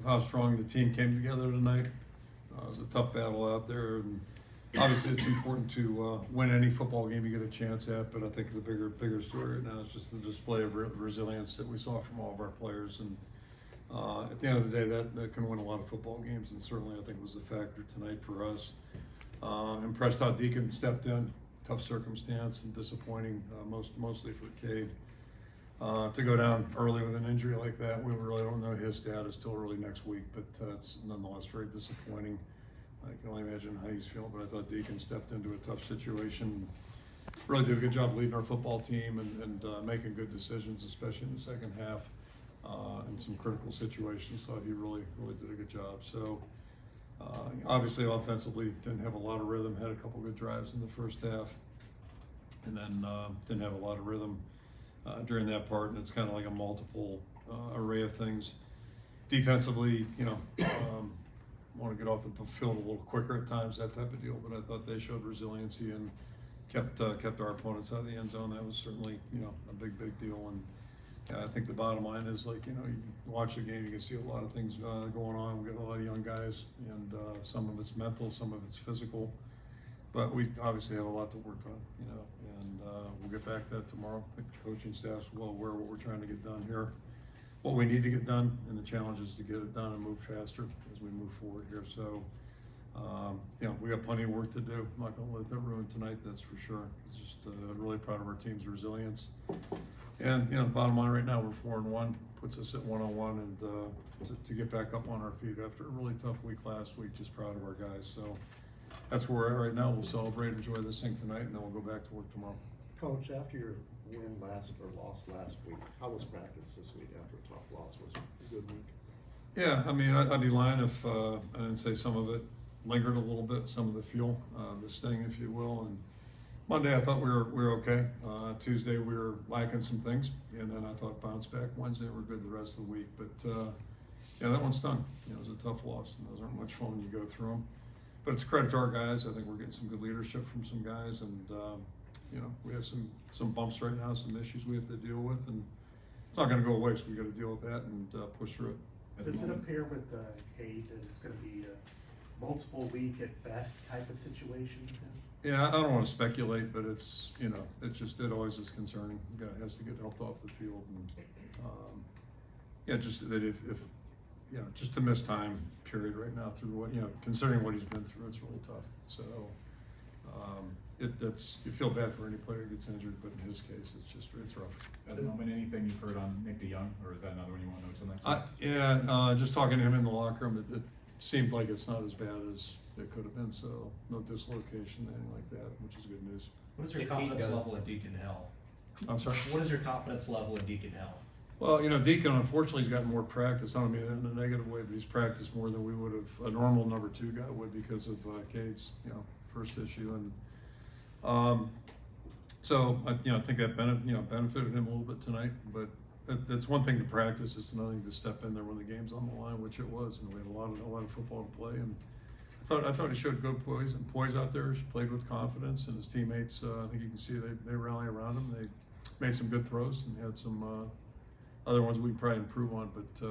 of how strong the team came together tonight. It was a tough battle out there, and obviously it's important to win any football game you get a chance at, but I think the bigger story right now is just the display of resilience that we saw from all of our players. And at the end of the day, that can win a lot of football games, and certainly I think was the factor tonight for us. Impressed how Deacon stepped in, tough circumstance and disappointing, mostly for Cade. To go down early with an injury like that, we really don't know his status till early next week, but it's nonetheless very disappointing. I can only imagine how he's feeling, but I thought Deacon stepped into a tough situation. Really did a good job leading our football team and making good decisions, especially in the second half, in some critical situations. Thought he really did a good job. So obviously offensively didn't have a lot of rhythm, had a couple good drives in the first half, and then didn't have a lot of rhythm during that part, and it's kind of like a multiple array of things. Defensively, want to get off the field a little quicker at times, that type of deal, but I thought they showed resiliency and kept our opponents out of the end zone. That was certainly, a big deal. And I think the bottom line is, you watch the game, you can see a lot of things going on. We got a lot of young guys, and some of it's mental, some of it's physical, but we obviously have a lot to work on, and we'll get back to that tomorrow. I think the coaching staff's well aware of what we're trying to get done here, what we need to get done, and the challenge is to get it done and move faster as we move forward here. So, we got plenty of work to do. I'm not gonna let that ruin tonight, that's for sure. It's just really proud of our team's resilience. And, the bottom line right now, we're 4-1, puts us at 1-1, and to get back up on our feet after a really tough week last week, just proud of our guys. So that's where we're at right now. We'll celebrate, enjoy this thing tonight, and then we'll go back to work tomorrow. Coach, after your loss last week, how was practice this week after a tough loss? Was it a good week? Yeah, I mean, I'd be lying if I didn't say some of it lingered a little bit, some of the fuel, the sting, if you will. And Monday, I thought we were okay. Tuesday, we were lacking some things, and then I thought bounce back. Wednesday, we're good the rest of the week. But that one stung. It was a tough loss, and those aren't much fun when you go through them. But it's a credit to our guys. I think we're getting some good leadership from some guys, and we have some bumps right now, some issues we have to deal with, and it's not going to go away, so we got to deal with that and push through it. Does it appear with Cade that it's going to be a multiple week at best type of situation? Yeah, I don't want to speculate, but it's it always is concerning. The guy has to get helped off the field, and just that if just to miss time period right now through what considering what he's been through, it's really tough. So you feel bad for any player who gets injured, but in his case, it's rough. At the moment, anything you've heard on Nick DeYoung, or is that another one you want to know till next week? Just talking to him in the locker room, it seemed like it's not as bad as it could have been. So no dislocation, anything like that, which is good news. What is your confidence level in Deacon Hill? I'm sorry? What is your confidence level in Deacon Hill? Well, Deacon, unfortunately, he's gotten more practice. I don't mean that in a negative way, but he's practiced more than we would have, a normal number 2 guy would, because of Cade's, first issue. And so I think that benefited him a little bit tonight. But that's one thing to practice. It's another thing to step in there when the game's on the line, which it was. And we had a lot of football to play. And I thought he showed good poise out there. He played with confidence, and his teammates, I think you can see they rally around him. They made some good throws and had some other ones we can probably improve on, but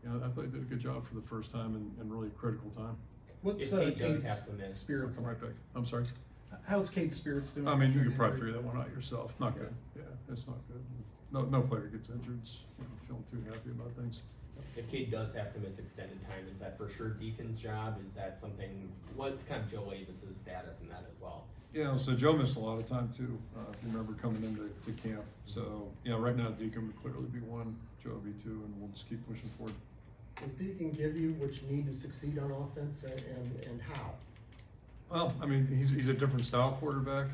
I thought he did a good job for the first time in really critical time. What's Cade's spirits? I'm right back. I'm sorry. How's Cade's spirits doing? I mean, you could probably figure that one out yourself. Not good. Yeah, it's not good. No player gets injured. Feeling too happy about things. If Cade does have to miss extended time, is that for sure Deacon's job? Is that something? What's kind of Joe Avis's status in that as well? Yeah, so Joe missed a lot of time too, if you remember coming into camp. So, right now Deacon would clearly be 1, Joe would be 2, and we'll just keep pushing forward. Does Deacon give you what you need to succeed on offense, and how? Well, I mean, he's a different style quarterback.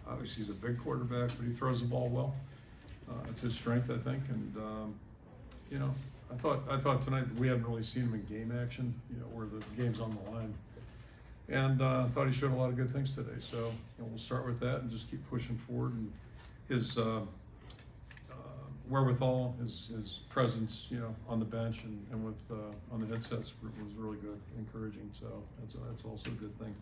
Obviously, he's a big quarterback, but he throws the ball well. It's his strength, I think. And I thought tonight we haven't really seen him in game action, where the game's on the line. And I thought he showed a lot of good things today. So we'll start with that and just keep pushing forward. And his wherewithal, his presence, on the bench and with on the headsets was really good, encouraging. So that's also a good thing.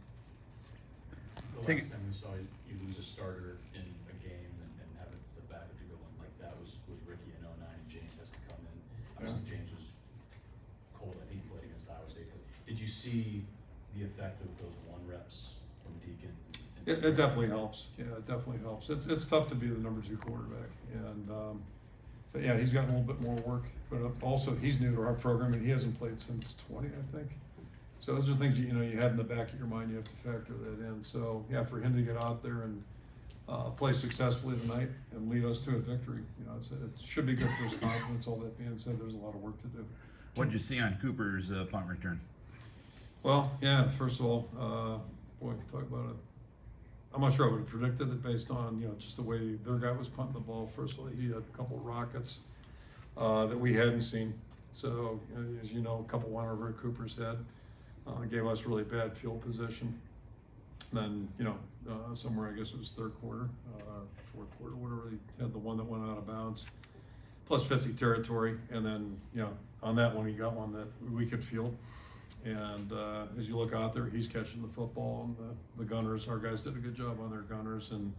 The last time we saw you lose a starter in a game and have the backup to go in like that was Ricky in 09, and James has to come in. Obviously, James was cold and he played Did you see the effect of those 1 reps from Deacon? It definitely helps. Yeah, it definitely helps. It's tough to be the number 2 quarterback, and but yeah, he's gotten a little bit more work. But also, he's new to our program, and he hasn't played since 20, I think. So those are things you have in the back of your mind. You have to factor that in. So yeah, for him to get out there and play successfully tonight and lead us to a victory, it should be good for his confidence. All that being said, there's a lot of work to do. What did you see on Cooper's punt return? Well, yeah, first of all, boy, talk about it. I'm not sure I would have predicted it based on, just the way their guy was punting the ball. First of all, he had a couple of rockets that we hadn't seen. So, as you know, a couple went over at Cooper's head, gave us really bad field position. Then, somewhere, I guess it was third quarter, fourth quarter, whatever, he had the one that went out of bounds, plus 50 territory. And then, on that one, he got one that we could field. And as you look out there, he's catching the football, and the gunners, our guys did a good job on their gunners and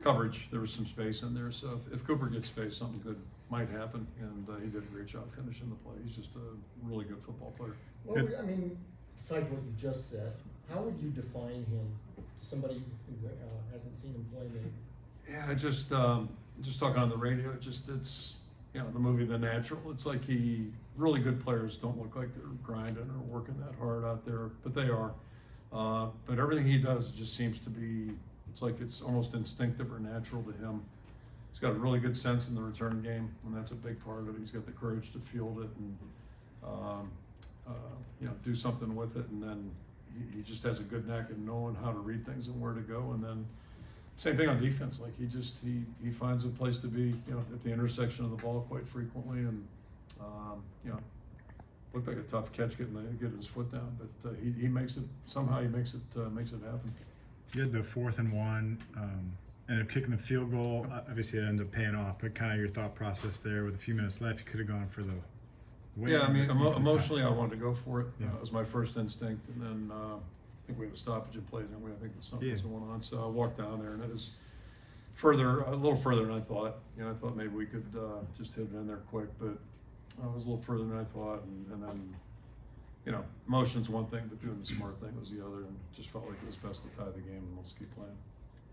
coverage. There was some space in there, so if Cooper gets space, something good might happen, and he did a great job finishing the play. He's just a really good football player. Well, I mean, besides what you just said, how would you define him to somebody who hasn't seen him play maybe? Yeah, just talking on the radio, it's the movie The Natural. It's like really good players don't look like they're grinding or working that hard out there, but they are. But everything he does just seems to be, it's like it's almost instinctive or natural to him. He's got a really good sense in the return game, and that's a big part of it. He's got the courage to field it and do something with it, and then he just has a good knack at knowing how to read things and where to go. And then same thing on defense. Like he finds a place to be, at the intersection of the ball quite frequently, and looked like a tough catch getting his foot down, but he makes it somehow. He makes it happen. You had the 4th and 1, ended up kicking the field goal. Obviously, it ended up paying off. But kind of your thought process there, with a few minutes left, you could have gone for the win. Yeah, I mean, emotionally, I wanted to go for it. Yeah. It was my first instinct, and then I think we had a stoppage in play, and I think something was going on. So I walked down there, and it was a little further than I thought. I thought maybe we could just hit it in there quick, but I was a little further than I thought, and then, emotion's one thing, but doing the smart thing was the other, and just felt like it was best to tie the game, and let's keep playing.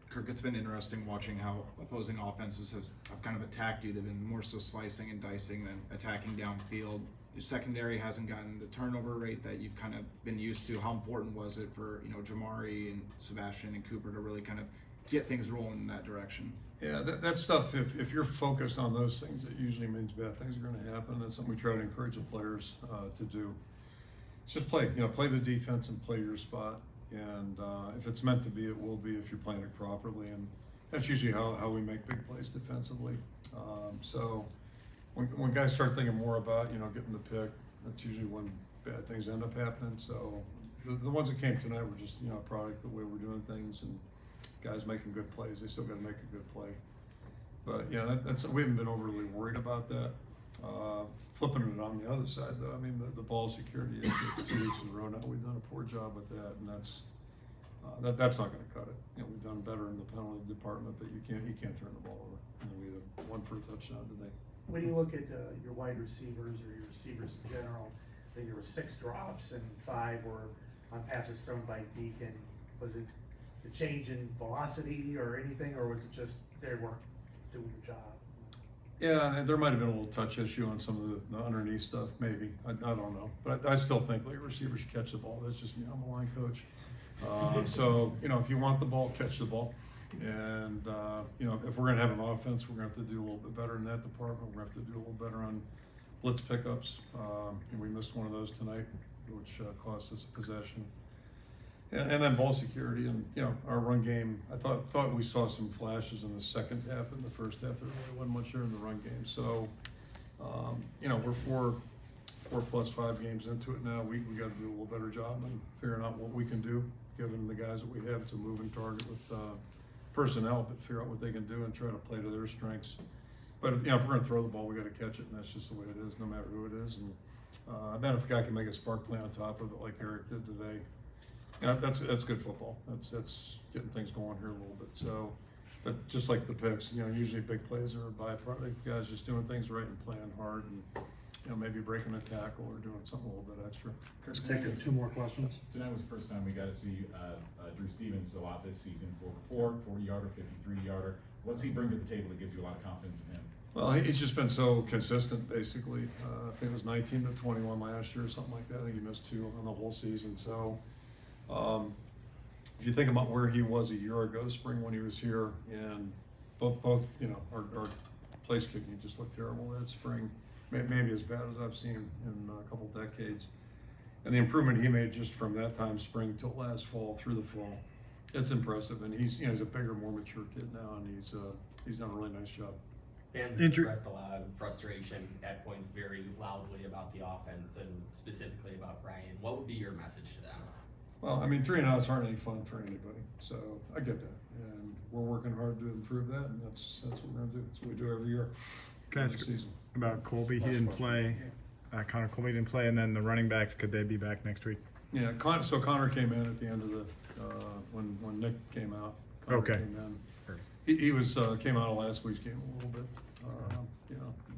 Kirk, it's been interesting watching how opposing offenses have kind of attacked you. They've been more so slicing and dicing than attacking downfield. Your secondary hasn't gotten the turnover rate that you've kind of been used to. How important was it for, Jamari and Sebastian and Cooper to really kind of get things rolling in that direction? Yeah, that stuff, if you're focused on those things, it usually means bad things are going to happen. That's something we try to encourage the players to do. It's just play the defense and play your spot. And if it's meant to be, it will be if you're playing it properly. And that's usually how we make big plays defensively. So when guys start thinking more about, getting the pick, that's usually when bad things end up happening. So the ones that came tonight were just, a product of the way we're doing things, and guys making good plays. They still got to make a good play. But we haven't been overly worried about that. Flipping it on the other side, though, I mean, the ball security is 2 weeks in a row now. We've done a poor job with that, and that's not going to cut it. We've done better in the penalty department, but you can't turn the ball over. We had one for a touchdown today. When you look at your wide receivers or your receivers in general, I think there were 6 drops and 5 were on passes thrown by Deacon. Was it the change in velocity or anything, or was it just they weren't doing their job? Yeah, there might have been a little touch issue on some of the underneath stuff, maybe. I don't know. But I still think like receivers should catch the ball. That's just me. I'm a line coach. So, if you want the ball, catch the ball. And, if we're going to have an offense, we're going to have to do a little bit better in that department. We're going to have to do a little better on blitz pickups. And we missed one of those tonight, which cost us a possession. And then ball security and, our run game. I thought we saw some flashes in the second half. In the first half, there really wasn't much there in the run game. So, we're 4+5 games into it now. We got to do a little better job in figuring out what we can do, given the guys that we have. It's a moving target with personnel, but figure out what they can do and try to play to their strengths. But if we're going to throw the ball, we got to catch it, and that's just the way it is, no matter who it is. And then if a guy can make a spark play on top of it, like Eric did today. That's good football. That's getting things going here a little bit. So, but just like the picks, usually big plays are a byproduct of guys just doing things right and playing hard. And maybe breaking a tackle or doing something a little bit extra. Let's take 2 more questions. Tonight was the first time we got to see Drew Stevens a lot this season, 40-yarder, 53-yarder. What's he bring to the table that gives you a lot of confidence in him? Well, he's just been so consistent, basically. I think it was 19 to 21 last year or something like that. I think he missed 2 on the whole season. So, if you think about where he was a year ago, spring when he was here, and both our place kicking just looked terrible that spring, maybe as bad as I've seen in a couple decades. And the improvement he made just from that time spring till last fall through the fall, it's impressive. And he's a bigger, more mature kid now, and he's done a really nice job. Fans expressed a lot of frustration at points very loudly about the offense and specifically about Brian. What would be your message to them? Well, I mean, 3 and outs aren't any fun for anybody, so I get that, and we're working hard to improve that, and that's what we're gonna do. That's what we do every year. Can I ask Every season. about Colby? He didn't play. Connor Colby didn't play, and then the running backs, could they be back next week? Yeah, so Connor came in at the end of the when Nick came out. Connor Okay. Came in. He was came out of last week's game a little bit,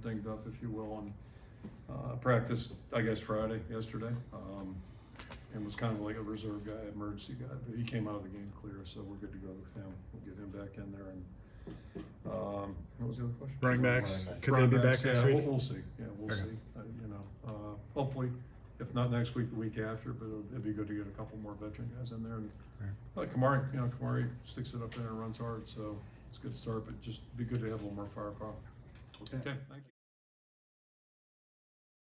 dinged up, if you will, and practiced I guess yesterday. And was kind of like a reserve guy, emergency guy, but he came out of the game clear, so we're good to go with him. We'll get him back in there. And what was the other question? Running backs, could Running they be backs, back next yeah, week? We'll see. Yeah, we'll Okay. see. Hopefully, if not next week, the week after. But it'd be good to get a couple more veteran guys in there. And like Kamari sticks it up there and runs hard, so it's a good start. But just be good to have a little more firepower. Okay, thank you.